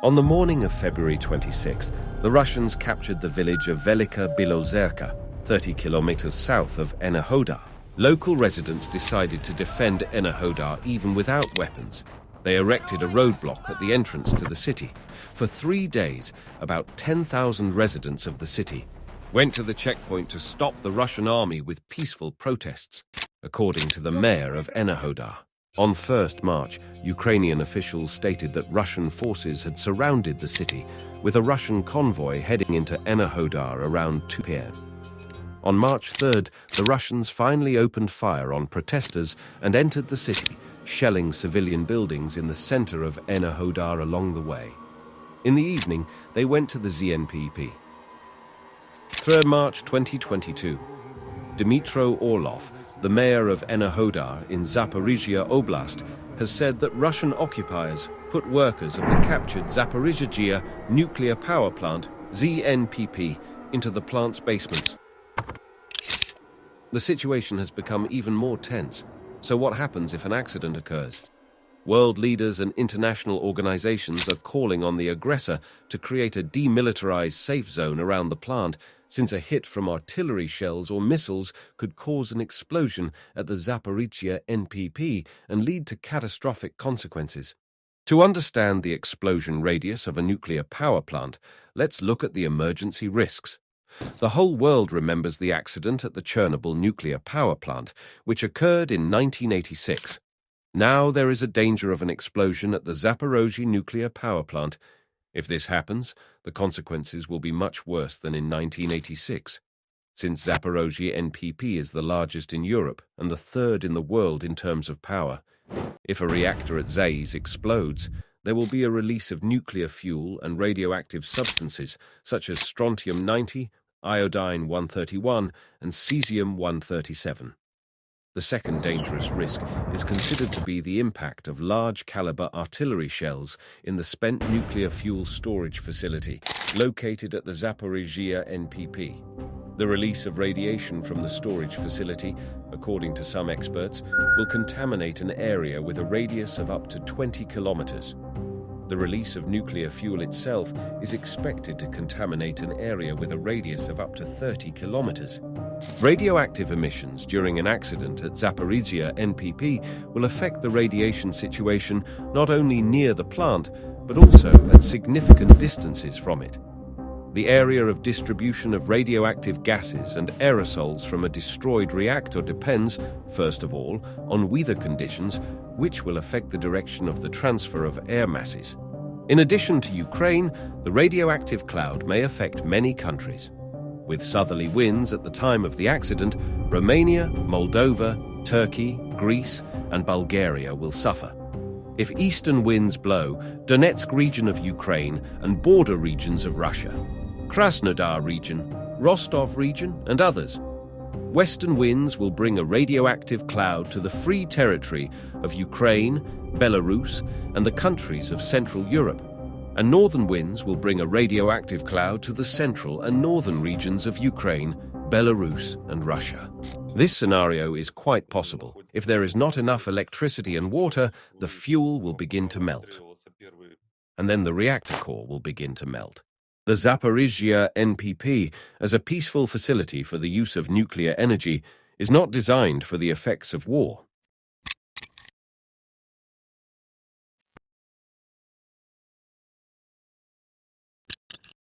On the morning of February 26th, the Russians captured the village of Velika Bilozerka, 30 kilometers south of Enerhodar. Local residents decided to defend Enerhodar even without weapons. They erected a roadblock at the entrance to the city. For 3 days, about 10,000 residents of the city went to the checkpoint to stop the Russian army with peaceful protests, according to the mayor of Enerhodar. On 1st March, Ukrainian officials stated that Russian forces had surrounded the city, with a Russian convoy heading into Enerhodar around 2 p.m. On March 3rd, the Russians finally opened fire on protesters and entered the city, shelling civilian buildings in the center of Enerhodar along the way. In the evening, they went to the ZNPP. 3rd March 2022. Dmytro Orlov, the mayor of Enerhodar in Zaporizhia Oblast, has said that Russian occupiers put workers of the captured Zaporizhzhia nuclear power plant, ZNPP, into the plant's basements. The situation has become even more tense. So what happens if an accident occurs? World leaders and international organizations are calling on the aggressor to create a demilitarized safe zone around the plant, since a hit from artillery shells or missiles could cause an explosion at the Zaporizhzhia NPP and lead to catastrophic consequences. To understand the explosion radius of a nuclear power plant, let's look at the emergency risks. The whole world remembers the accident at the Chernobyl nuclear power plant, which occurred in 1986. Now there is a danger of an explosion at the Zaporozhye nuclear power plant. If this happens, the consequences will be much worse than in 1986. Since Zaporozhye NPP is the largest in Europe and the third in the world in terms of power, if a reactor at ZAIS explodes, there will be a release of nuclear fuel and radioactive substances such as strontium-90, iodine-131, and cesium-137. The second dangerous risk is considered to be the impact of large-caliber artillery shells in the spent nuclear fuel storage facility located at the Zaporizhzhia NPP. The release of radiation from the storage facility, according to some experts, will contaminate an area with a radius of up to 20 kilometers. The release of nuclear fuel itself is expected to contaminate an area with a radius of up to 30 kilometers. Radioactive emissions during an accident at Zaporizhzhia NPP will affect the radiation situation not only near the plant, but also at significant distances from it. The area of distribution of radioactive gases and aerosols from a destroyed reactor depends, first of all, on weather conditions, which will affect the direction of the transfer of air masses. In addition to Ukraine, the radioactive cloud may affect many countries. With southerly winds at the time of the accident, Romania, Moldova, Turkey, Greece, and Bulgaria will suffer. If eastern winds blow, Donetsk region of Ukraine and border regions of Russia, Krasnodar region, Rostov region, and others. Western winds will bring a radioactive cloud to the free territory of Ukraine, Belarus, and the countries of Central Europe, and northern winds will bring a radioactive cloud to the central and northern regions of Ukraine, Belarus, and Russia. This scenario is quite possible. If there is not enough electricity and water, the fuel will begin to melt, and then the reactor core will begin to melt. The Zaporizhzhia NPP, as a peaceful facility for the use of nuclear energy, is not designed for the effects of war.